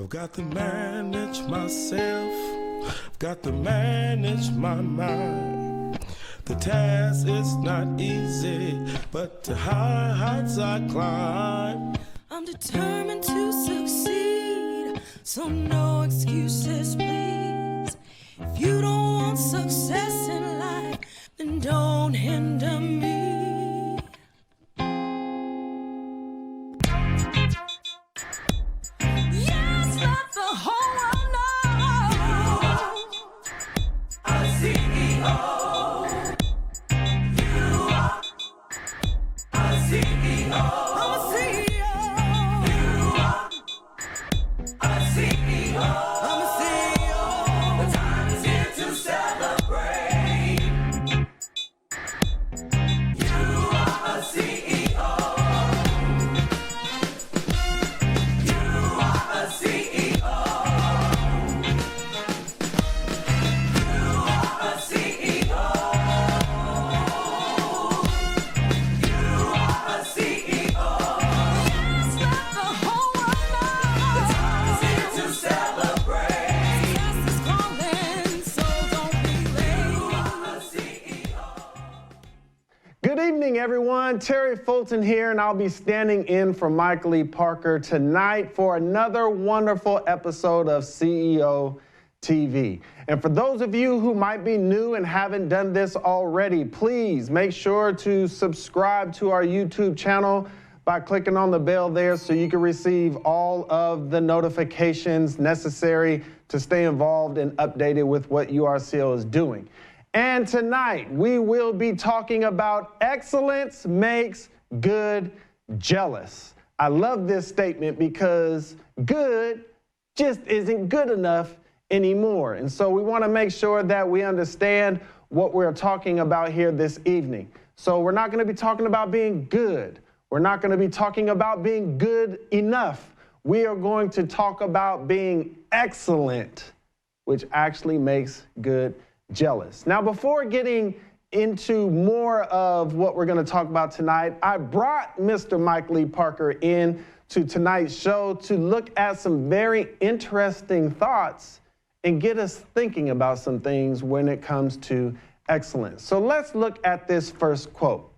I've got to manage myself, I've got to manage my mind. The task is not easy, but to higher heights I climb. I'm determined to succeed, so no excuses, please. If you don't want success in life, then don't hinder me. Yes, let the whole world know you are a CEO. You are a CEO. I'm a CEO. You are a CEO. I'm a CEO. The time is here to celebrate. You are a CEO. You are a CEO. You are a CEO. You are a CEO. Yes, let the whole world know. The time is here to celebrate. Success is calling, so don't be late. You are a CEO. Good evening, everyone. Terry Fulton here, and I'll be standing in for Mike Lee Parker tonight for another wonderful episode of CEO TV. And for those of you who might be new and haven't done this already, please make sure to subscribe to our YouTube channel by clicking on the bell there so you can receive all of the notifications necessary to stay involved and updated with what URCO is doing. And tonight, we will be talking about excellence makes good jealous. I love this statement because good just isn't good enough anymore. And so we want to make sure that we understand what we're talking about here this evening. So we're not going to be talking about being good. We're not going to be talking about being good enough. We are going to talk about being excellent, which actually makes good jealous. Now, before getting into more of what we're going to talk about tonight, I brought Mr. Mike Lee Parker in to tonight's show to look at some very interesting thoughts and get us thinking about some things when it comes to excellence. So let's look at this first quote.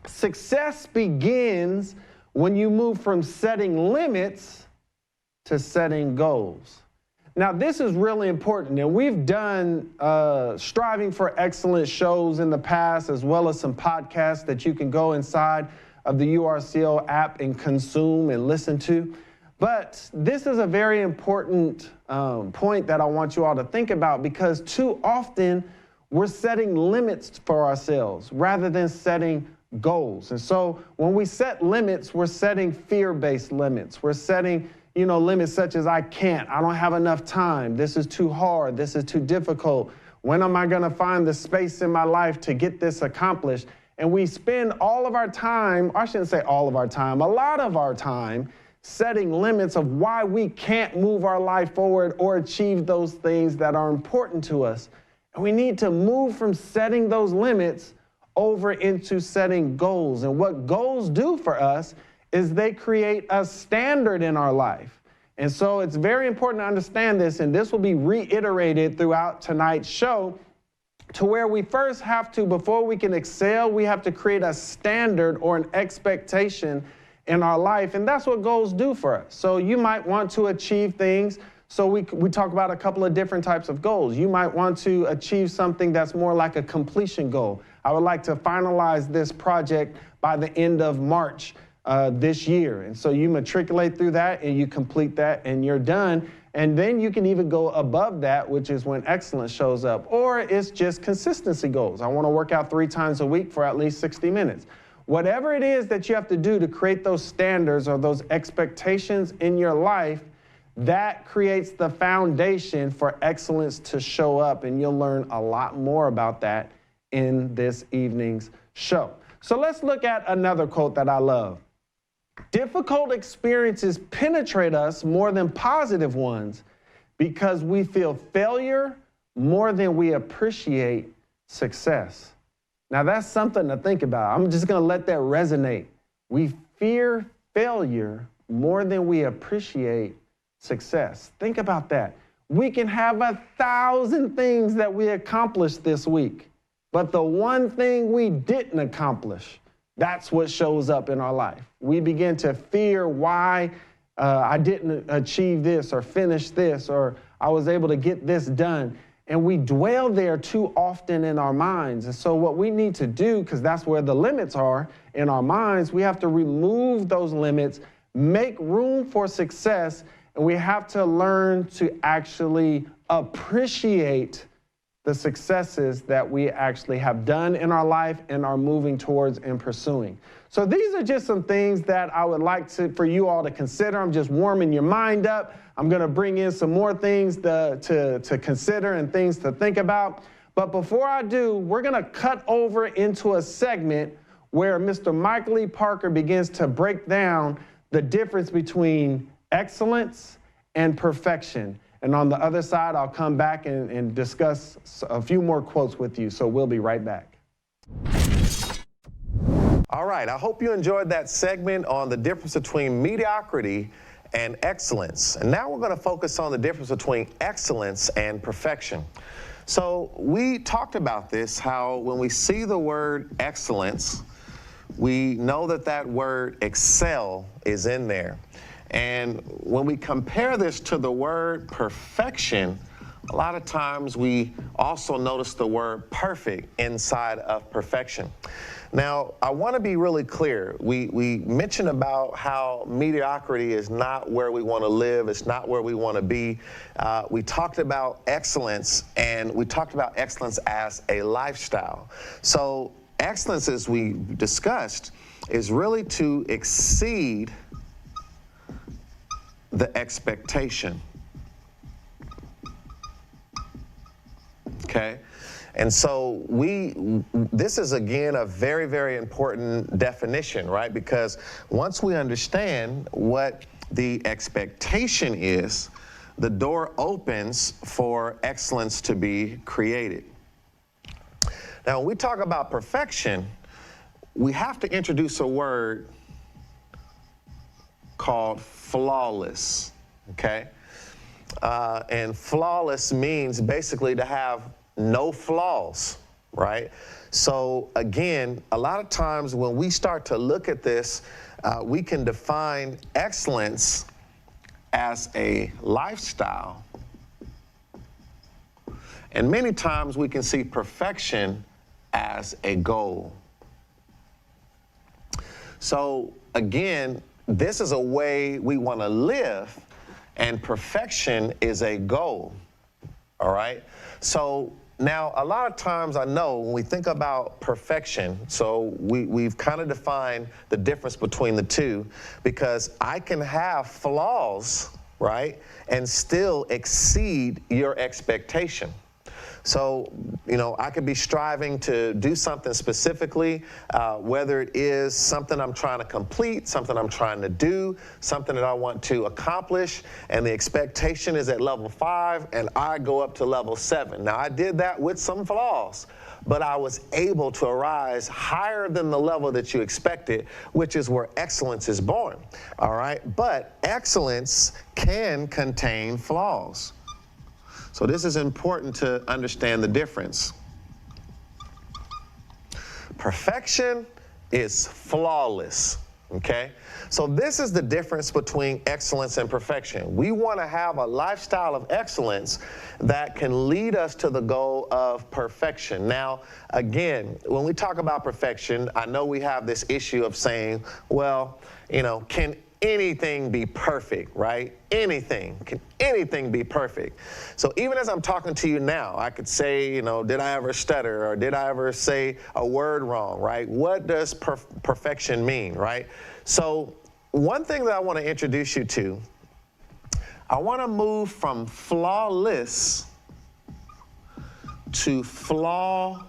Success begins when you move from setting limits to setting goals. Now, this is really important, and we've done Striving for Excellence shows in the past, as well as some podcasts that you can go inside of the URCO app and consume and listen to. But this is a very important point that I want you all to think about, because too often we're setting limits for ourselves rather than setting goals. And so when we set limits, we're setting fear-based limits. We're setting limits such as I don't have enough time, this is too hard, this is too difficult, when am I gonna find the space in my life to get this accomplished? And we spend all of our time, I shouldn't say all of our time, a lot of our time setting limits of why we can't move our life forward or achieve those things that are important to us. And we need to move from setting those limits over into setting goals. And what goals do for us is they create a standard in our life. And so it's very important to understand this, and this will be reiterated throughout tonight's show, to where we first have to, before we can excel, we have to create a standard or an expectation in our life, and that's what goals do for us. So you might want to achieve things. So we talk about a couple of different types of goals. You might want to achieve something that's more like a completion goal. I would like to finalize this project by the end of March this year. And so you matriculate through that and you complete that and you're done. And then you can even go above that, which is when excellence shows up. Or it's just consistency goals. I want to work out 3 times a week for at least 60 minutes. Whatever it is that you have to do to create those standards or those expectations in your life, that creates the foundation for excellence to show up. And you'll learn a lot more about that in this evening's show. So let's look at another quote that I love. Difficult experiences penetrate us more than positive ones because we feel failure more than we appreciate success. Now that's something to think about. I'm just going to let that resonate. We fear failure more than we appreciate success. Think about that. We can have 1,000 things that we accomplished this week, but the one thing we didn't accomplish, that's what shows up in our life. We begin to fear why I didn't achieve this or finish this, or I was able to get this done. And we dwell there too often in our minds. And so what we need to do, because that's where the limits are in our minds, we have to remove those limits, make room for success, and we have to learn to actually appreciate the successes that we actually have done in our life and are moving towards and pursuing. So these are just some things that I would like for you all to consider. I'm just warming your mind up. I'm going to bring in some more things to consider and things to think about. But before I do, we're going to cut over into a segment where Mr. Michael Lee Parker begins to break down the difference between excellence and perfection. And on the other side, I'll come back and discuss a few more quotes with you. So we'll be right back. All right, I hope you enjoyed that segment on the difference between mediocrity and excellence. And now we're going to focus on the difference between excellence and perfection. So we talked about this, how when we see the word excellence, we know that that word excel is in there. And when we compare this to the word perfection, a lot of times we also notice the word perfect inside of perfection. Now, I want to be really clear. We mentioned about how mediocrity is not where we want to live. It's not where we want to be. We talked about excellence, and we talked about excellence as a lifestyle. So excellence, as we discussed, is really to exceed the expectation. Okay? And so this is again a very, very important definition, right? Because once we understand what the expectation is, the door opens for excellence to be created. Now, when we talk about perfection, we have to introduce a word called flawless, okay? And flawless means basically to have no flaws, right? So again, a lot of times when we start to look at this, we can define excellence as a lifestyle. And many times we can see perfection as a goal. So again, this is a way we want to live, and perfection is a goal, all right? So now, a lot of times I know when we think about perfection, so we've kind of defined the difference between the two, because I can have flaws, right, and still exceed your expectation. So, you know, I could be striving to do something specifically, whether it is something I'm trying to complete, something I'm trying to do, something that I want to accomplish, and the expectation is at level 5, and I go up to level 7. Now, I did that with some flaws, but I was able to arise higher than the level that you expected, which is where excellence is born, all right? But excellence can contain flaws. So this is important to understand the difference. Perfection is flawless, okay? So this is the difference between excellence and perfection. We want to have a lifestyle of excellence that can lead us to the goal of perfection. Now, again, when we talk about perfection, I know we have this issue of saying, well, you know, can anything be perfect, right? Anything. Can anything be perfect? So even as I'm talking to you now, I could say, you know, did I ever stutter, or did I ever say a word wrong, right? What does perfection mean, right? So one thing that I want to introduce you to, I want to move from flawless to flawless.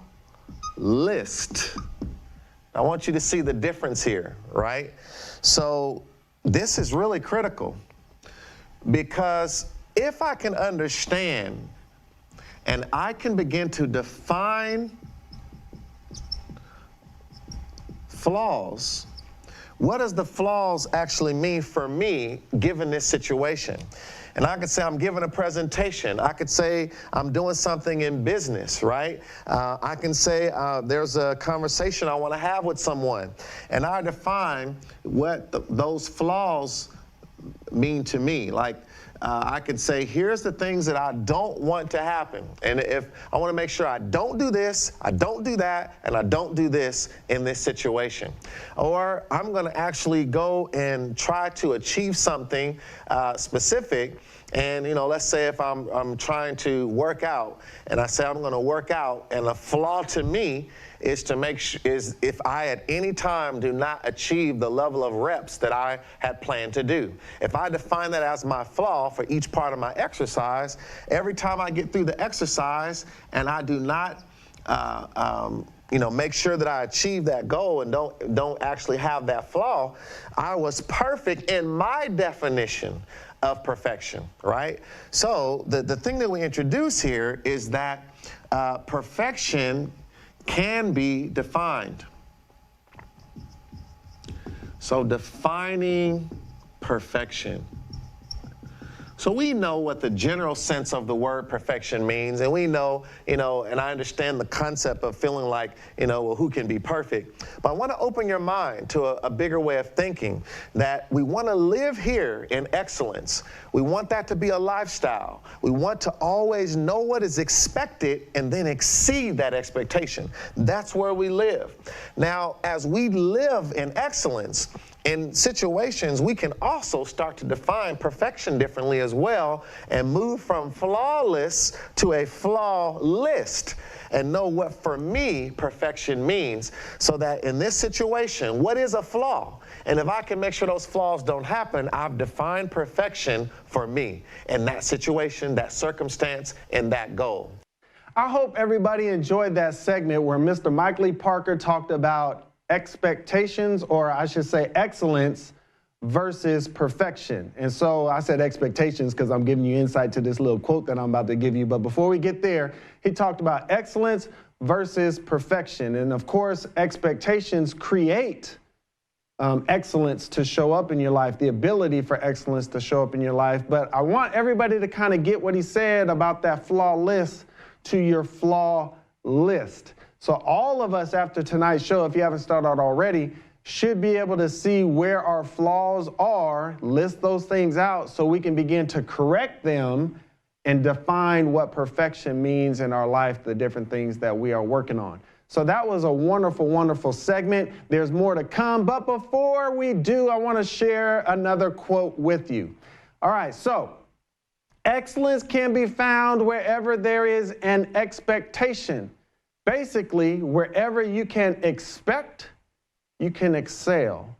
I want you to see the difference here, right? So this is really critical, because if I can understand and I can begin to define flaws, what does the flaws actually mean for me given this situation? And I could say I'm giving a presentation. I could say I'm doing something in business, right? I can say there's a conversation I want to have with someone. And I define what those flaws mean to me. Like, I could say, here's the things that I don't want to happen. And if I want to make sure I don't do this, I don't do that, and I don't do this in this situation. Or I'm going to actually go and try to achieve something specific. And, you know, let's say if I'm trying to work out, and I say I'm going to work out, and a flaw to me is to make sure is if I at any time do not achieve the level of reps that I had planned to do. If I define that as my flaw for each part of my exercise, every time I get through the exercise and I do not you know, make sure that I achieve that goal and don't actually have that flaw, I was perfect in my definition of perfection, right? So the thing that we introduce here is that perfection can be defined. So defining perfection. So we know what the general sense of the word perfection means, and we know, you know, and I understand the concept of feeling like, you know, well, who can be perfect? But I want to open your mind to a bigger way of thinking, that we want to live here in excellence. We want that to be a lifestyle. We want to always know what is expected and then exceed that expectation. That's where we live. Now, as we live in excellence, in situations, we can also start to define perfection differently as well and move from flawless to a flawless and know what, for me, perfection means, so that in this situation, what is a flaw? And if I can make sure those flaws don't happen, I've defined perfection for me in that situation, that circumstance, and that goal. I hope everybody enjoyed that segment where Mr. Mike Lee Parker talked about expectations, or I should say excellence versus perfection. And so I said expectations because I'm giving you insight to this little quote that I'm about to give you. But before we get there, he talked about excellence versus perfection. And of course, expectations create excellence to show up in your life, the ability for excellence to show up in your life. But I want everybody to kind of get what he said about that flawless to your flaw list. So all of us after tonight's show, if you haven't started out already, should be able to see where our flaws are, list those things out so we can begin to correct them and define what perfection means in our life, the different things that we are working on. So that was a wonderful, wonderful segment. There's more to come. But before we do, I want to share another quote with you. All right, so excellence can be found wherever there is an expectation. Basically, wherever you can expect, you can excel.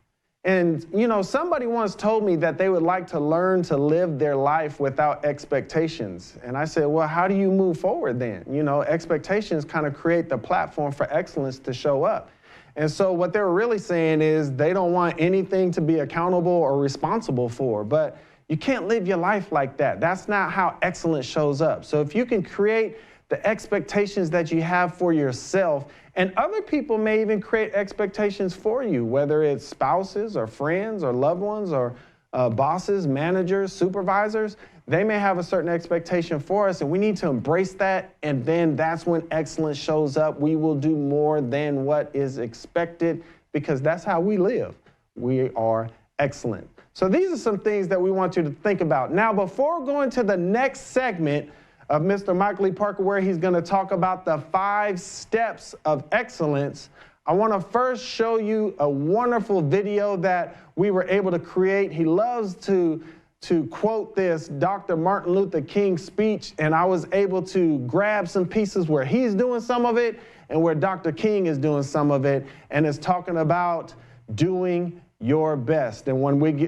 And, you know, somebody once told me that they would like to learn to live their life without expectations. And I said, well, how do you move forward then? You know, expectations kind of create the platform for excellence to show up. And so what they're really saying is they don't want anything to be accountable or responsible for. But you can't live your life like that. That's not how excellence shows up. So if you can create the expectations that you have for yourself, and other people may even create expectations for you, whether it's spouses or friends or loved ones or bosses, managers, supervisors, they may have a certain expectation for us, and we need to embrace that, and then that's when excellence shows up. We will do more than what is expected because that's how we live. We are excellent. So these are some things that we want you to think about. Now, before going to the next segment of Mr. Mike Lee Parker, where he's going to talk about the 5 steps of excellence, I want to first show you a wonderful video that we were able to create. He loves to quote this Dr. Martin Luther King speech, and I was able to grab some pieces where he's doing some of it and where Dr. King is doing some of it, and it's talking about doing your best. And when we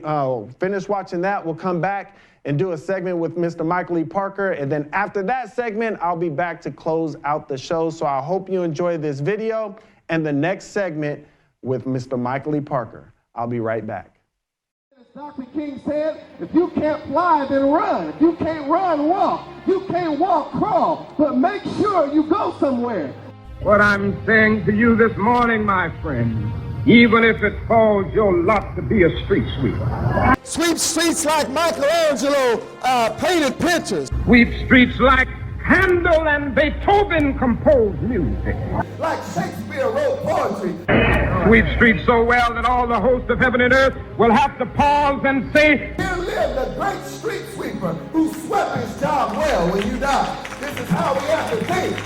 finish watching that, we'll come back and do a segment with Mr. Mike Lee Parker. And then after that segment, I'll be back to close out the show. So I hope you enjoy this video and the next segment with Mr. Mike Lee Parker. I'll be right back. As Dr. King said, if you can't fly, then run. If you can't run, walk. You can't walk, crawl. But make sure you go somewhere. What I'm saying to you this morning, my friends, even if it falls your lot to be a street sweeper. Sweep streets like Michelangelo painted pictures. Sweep streets like Handel and Beethoven composed music. Like Shakespeare wrote poetry. Sweep streets so well that all the hosts of heaven and earth will have to pause and say, Here lived a great street sweeper who swept his job well when you die. This is how we have to think.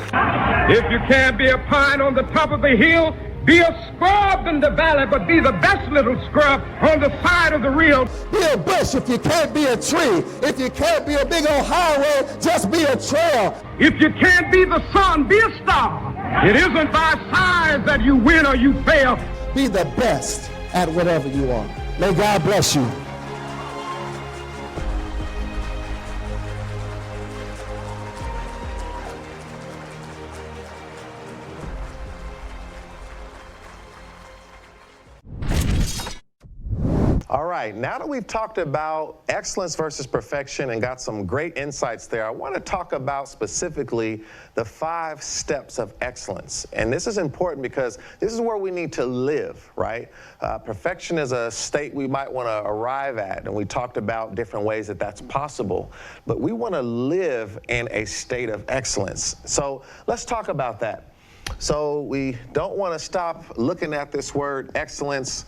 if you can't be a pine on the top of the hill, be a scrub in the valley, but be the best little scrub on the side of the rill. Be a bush if you can't be a tree. If you can't be a big old highway, just be a trail. If you can't be the sun, be a star. It isn't by size that you win or you fail. Be the best at whatever you are. May God bless you. All right, now that we've talked about excellence versus perfection and got some great insights there, I want to talk about specifically the 5 steps of excellence. And this is important because this is where we need to live, right? Perfection is a state we might want to arrive at, and we talked about different ways that that's possible. But we want to live in a state of excellence. So let's talk about that. So we don't want to stop looking at this word excellence,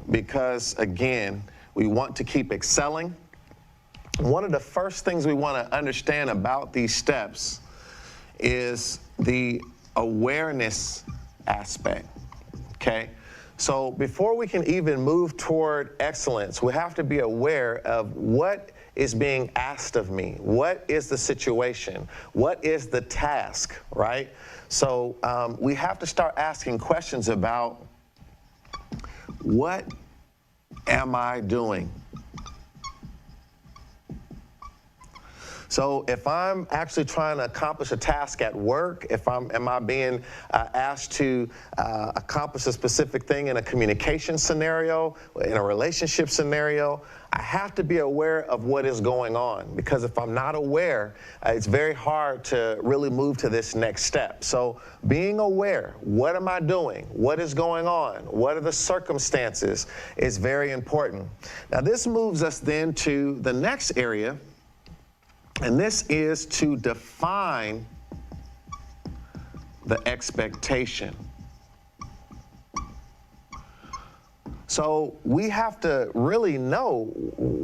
because, again, we want to keep excelling. One of the first things we want to understand about these steps is the awareness aspect, okay? So before we can even move toward excellence, we have to be aware of what is being asked of me. What is the situation? What is the task, right? So we have to start asking questions about, what am I doing? So if I'm actually trying to accomplish a task at work, am I being asked to accomplish a specific thing in a communication scenario, in a relationship scenario, I have to be aware of what is going on, because if I'm not aware, it's very hard to really move to this next step. So being aware, what am I doing? What is going on? What are the circumstances is very important. Now this moves us then to the next area, and this is to define the expectation. So we have to really know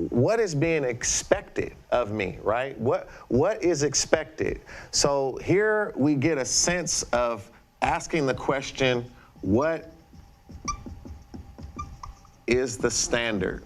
what is being expected of me, right? What is expected? So here we get a sense of asking the question, what is the standard?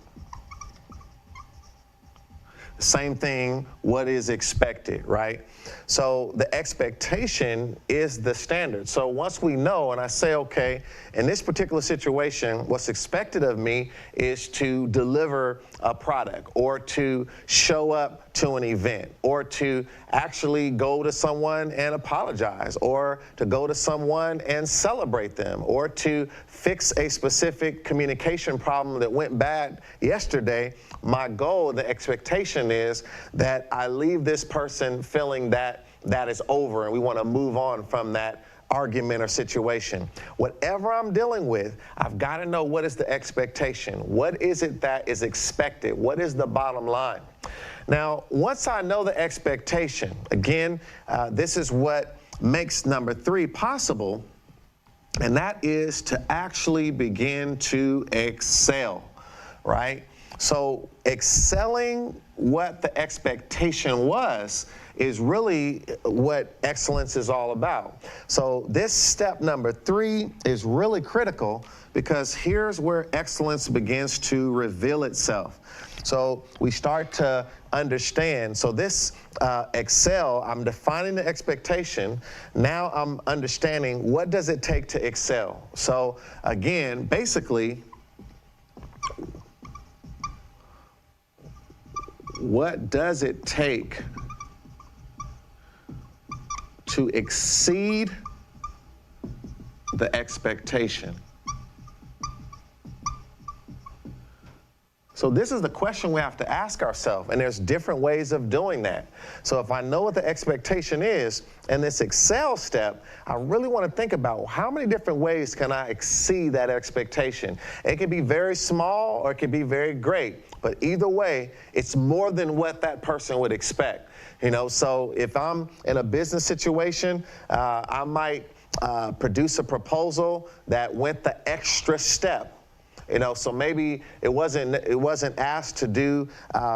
Same thing, what is expected, right? So the expectation is the standard. So once we know, and I say, okay, in this particular situation, what's expected of me is to deliver a product, or to show up to an event, or to actually go to someone and apologize, or to go to someone and celebrate them, or to fix a specific communication problem that went bad yesterday. My goal, the expectation is that I leave this person feeling that that is over and we want to move on from that argument or situation. Whatever I'm dealing with, I've got to know what is the expectation. What is it that is expected? What is the bottom line? Now, once I know the expectation, again, this is what makes number 3 possible, and that is to actually begin to excel, right? So excelling what the expectation was is really what excellence is all about. So this step number 3 is really critical, because here's where excellence begins to reveal itself. So we start to understand. So this excel, I'm defining the expectation. Now I'm understanding, what does it take to excel? So again, basically, what does it take to exceed the expectation? So this is the question we have to ask ourselves, and there's different ways of doing that. So if I know what the expectation is in this Excel step, I really want to think about how many different ways can I exceed that expectation. It can be very small or it can be very great, but either way, it's more than what that person would expect. You know, so if I'm in a business situation, I might produce a proposal that went the extra step. You know, so maybe it wasn't asked to do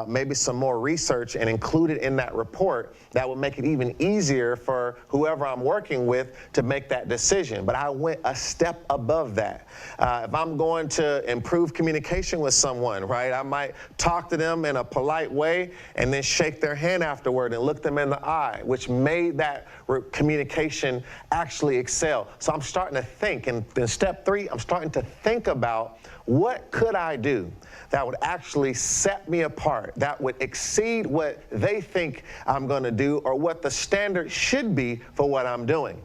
maybe some more research and include it in that report. That would make it even easier for whoever I'm working with to make that decision. But I went a step above that. If I'm going to improve communication with someone, right, I might talk to them in a polite way and then shake their hand afterward and look them in the eye, which made that communication actually excel. So I'm starting to think, and in step 3, I'm starting to think about what could I do that would actually set me apart, that would exceed what they think I'm going to do or what the standard should be for what I'm doing.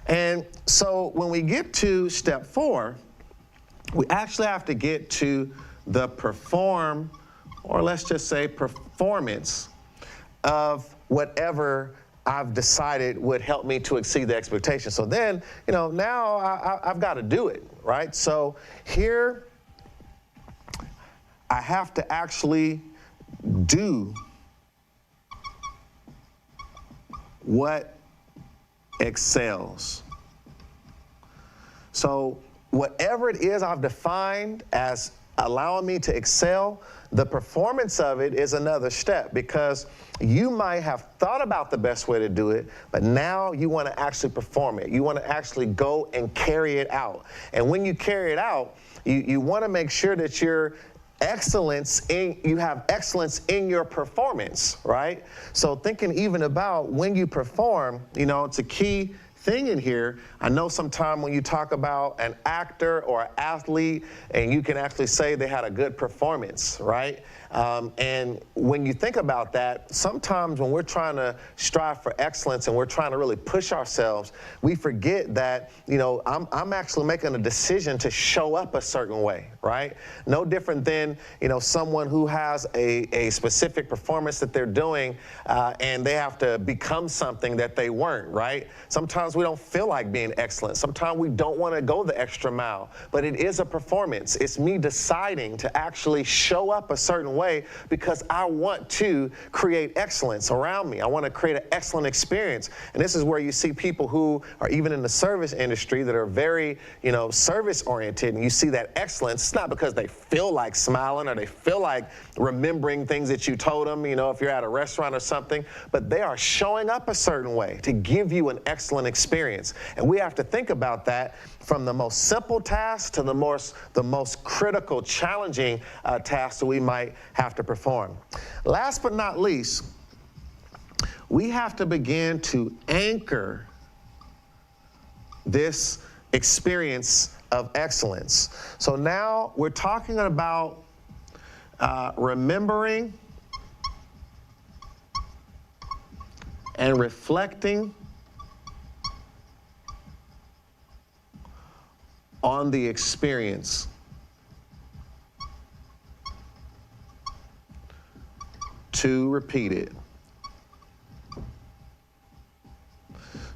And so when we get to step 4, we actually have to get to the perform, or let's just say performance of whatever I've decided would help me to exceed the expectation. So then, you know, now I've got to do it, right? So here I have to actually do what excels. So whatever it is I've defined as allowing me to excel, the performance of it is another step, because you might have thought about the best way to do it, but now you want to actually perform it. You want to actually go and carry it out. And when you carry it out, you want to make sure that you have excellence in your performance, right? So thinking even about when you perform, you know, it's a key thing in here. I know sometime when you talk about an actor or an athlete, and you can actually say they had a good performance, right? And when you think about that, sometimes when we're trying to strive for excellence and we're trying to really push ourselves, we forget that, you know, I'm actually making a decision to show up a certain way, right? No different than, you know, someone who has a specific performance that they're doing and they have to become something that they weren't, right? Sometimes we don't feel like being excellent. Sometimes we don't want to go the extra mile, but it is a performance. It's me deciding to actually show up a certain way because I want to create excellence around me. I want to create an excellent experience. And this is where you see people who are even in the service industry that are very, you know, service oriented, and you see that excellence. It's not because they feel like smiling or they feel like remembering things that you told them, you know, if you're at a restaurant or something, but they are showing up a certain way to give you an excellent experience. And we have to think about that from the most simple tasks to the most critical, challenging tasks that we might have to perform. Last but not least, we have to begin to anchor this experience of excellence. So now we're talking about remembering and reflecting on the experience. To repeat it.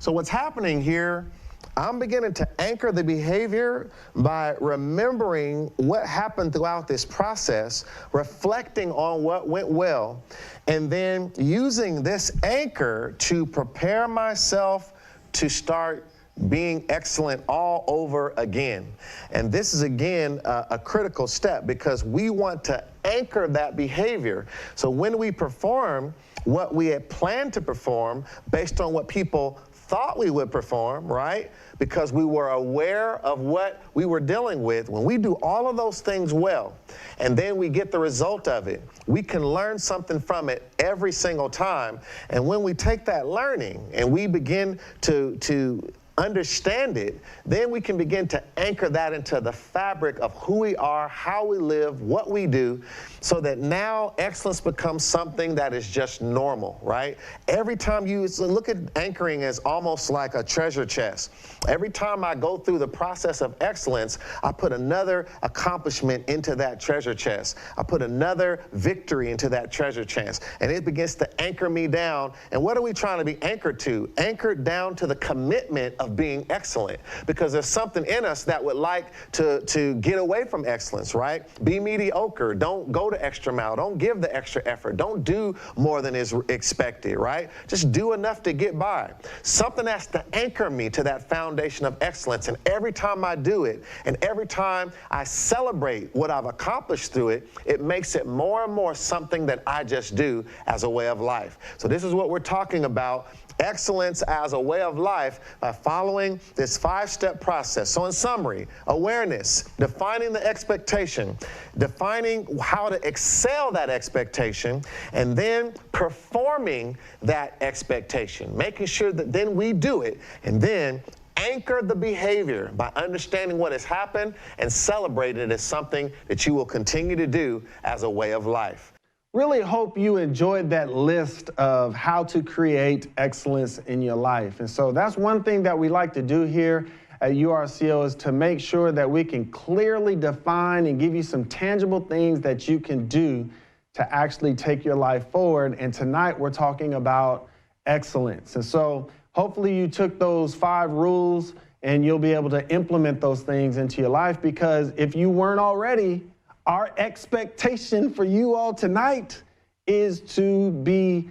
So what's happening here, I'm beginning to anchor the behavior by remembering what happened throughout this process, reflecting on what went well, and then using this anchor to prepare myself to start being excellent all over again. And this is, again, a critical step because we want to anchor that behavior. So when we perform what we had planned to perform based on what people thought we would perform, right? Because we were aware of what we were dealing with. When we do all of those things well, and then we get the result of it, we can learn something from it every single time. And when we take that learning and we begin to understand it, then we can begin to anchor that into the fabric of who we are, how we live, what we do, so that now excellence becomes something that is just normal, right? Every time look at anchoring as almost like a treasure chest. Every time I go through the process of excellence, I put another accomplishment into that treasure chest. I put another victory into that treasure chest, and it begins to anchor me down. And what are we trying to be anchored to? Anchored down to the commitment of being excellent, because there's something in us that would like to get away from excellence, right? Be mediocre. Don't go to extra mile. Don't give the extra effort. Don't do more than is expected, right? Just do enough to get by. Something has to anchor me to that foundation of excellence. And every time I do it, and every time I celebrate what I've accomplished through it, it makes it more and more something that I just do as a way of life. So this is what we're talking about. Excellence as a way of life by following this 5-step process. So in summary, awareness, defining the expectation, defining how to excel that expectation, and then performing that expectation, making sure that then we do it, and then anchor the behavior by understanding what has happened and celebrate it as something that you will continue to do as a way of life. Really hope you enjoyed that list of how to create excellence in your life. And so that's one thing that we like to do here at URCO, is to make sure that we can clearly define and give you some tangible things that you can do to actually take your life forward. And tonight we're talking about excellence. And so hopefully you took those 5 rules and you'll be able to implement those things into your life, because if you weren't already, our expectation for you all tonight is to be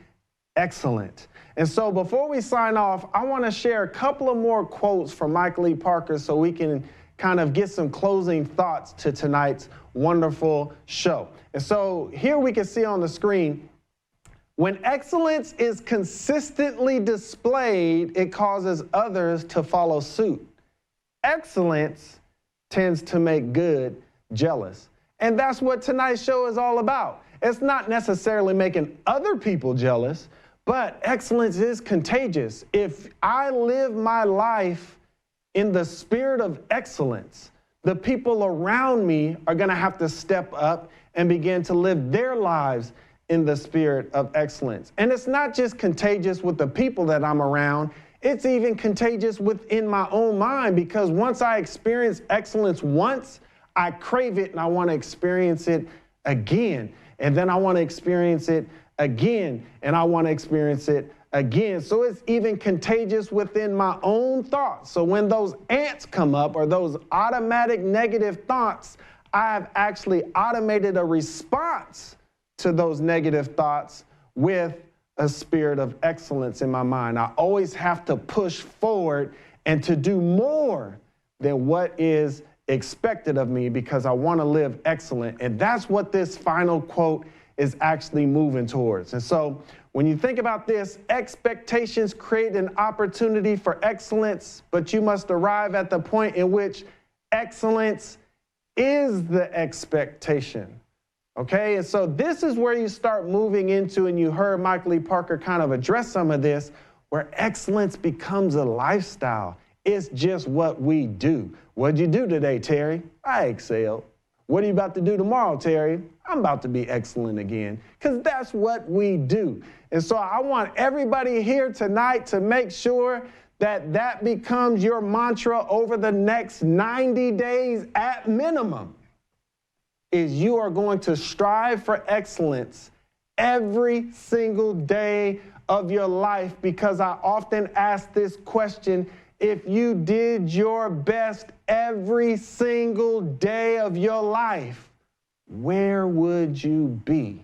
excellent. And so before we sign off, I want to share a couple of more quotes from Michael E. Parker so we can kind of get some closing thoughts to tonight's wonderful show. And so here we can see on the screen, when excellence is consistently displayed, it causes others to follow suit. Excellence tends to make good jealous. And that's what tonight's show is all about. It's not necessarily making other people jealous, but excellence is contagious. If I live my life in the spirit of excellence, the people around me are going to have to step up and begin to live their lives in the spirit of excellence. And it's not just contagious with the people that I'm around, it's even contagious within my own mind, because once I experience excellence once, I crave it and I want to experience it again. And then I want to experience it again. And I want to experience it again. So it's even contagious within my own thoughts. So when those ants come up, or those automatic negative thoughts, I've actually automated a response to those negative thoughts with a spirit of excellence in my mind. I always have to push forward and to do more than what is expected of me, because I want to live excellent. And that's what this final quote is actually moving towards. And so when you think about this, expectations create an opportunity for excellence, but you must arrive at the point in which excellence is the expectation. Okay, and so this is where you start moving into, and you heard Michael E. Parker kind of address some of this, where excellence becomes a lifestyle. It's just what we do. What'd you do today, Terry? I excelled. What are you about to do tomorrow, Terry? I'm about to be excellent again, because that's what we do. And so I want everybody here tonight to make sure that that becomes your mantra over the next 90 days at minimum, is you are going to strive for excellence every single day of your life, because I often ask this question: if you did your best every single day of your life, where would you be?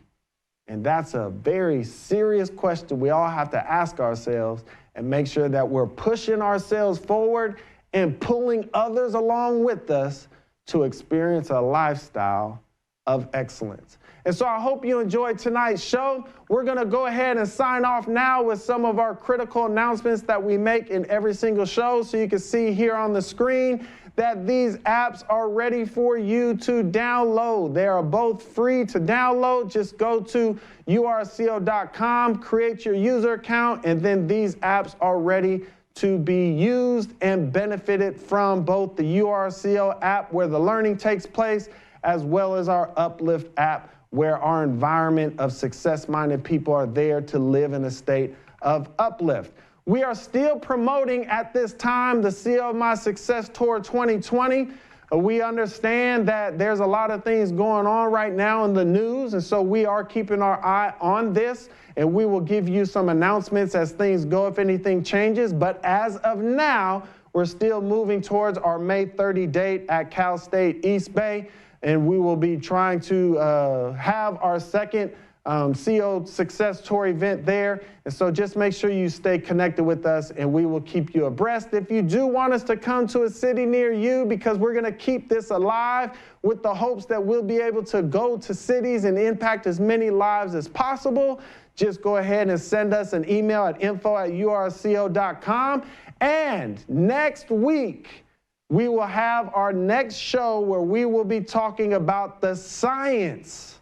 And that's a very serious question we all have to ask ourselves, and make sure that we're pushing ourselves forward and pulling others along with us to experience a lifestyle of excellence. And so I hope you enjoyed tonight's show. We're going to go ahead and sign off now with some of our critical announcements that we make in every single show. So you can see here on the screen that these apps are ready for you to download. They are both free to download. Just go to urco.com, create your user account, and then these apps are ready to be used and benefited from both the URCO app where the learning takes place, as well as our Uplift app where our environment of success-minded people are there to live in a state of uplift. We are still promoting at this time the CEO of My Success Tour 2020. We understand that there's a lot of things going on right now in the news, and so we are keeping our eye on this, and we will give you some announcements as things go if anything changes. But as of now, we're still moving towards our May 30 date at Cal State East Bay, and we will be trying to have our second CEO Success Tour event there. And so just make sure you stay connected with us and we will keep you abreast. If you do want us to come to a city near you, because we're going to keep this alive with the hopes that we'll be able to go to cities and impact as many lives as possible, just go ahead and send us an email at info@urco.com. And next week, we will have our next show where we will be talking about the science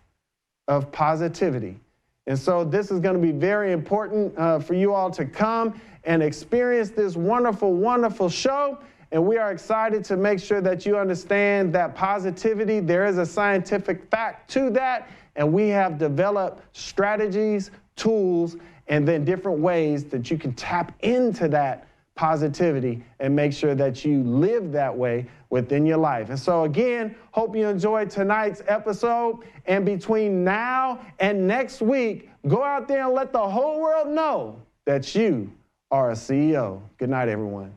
of positivity. And so this is going to be very important for you all to come and experience this wonderful, wonderful show. And we are excited to make sure that you understand that positivity, there is a scientific fact to that. And we have developed strategies, tools, and then different ways that you can tap into that positivity and make sure that you live that way within your life. And so again, hope you enjoyed tonight's episode. And between now and next week, go out there and let the whole world know that you are a CEO. Good night, everyone.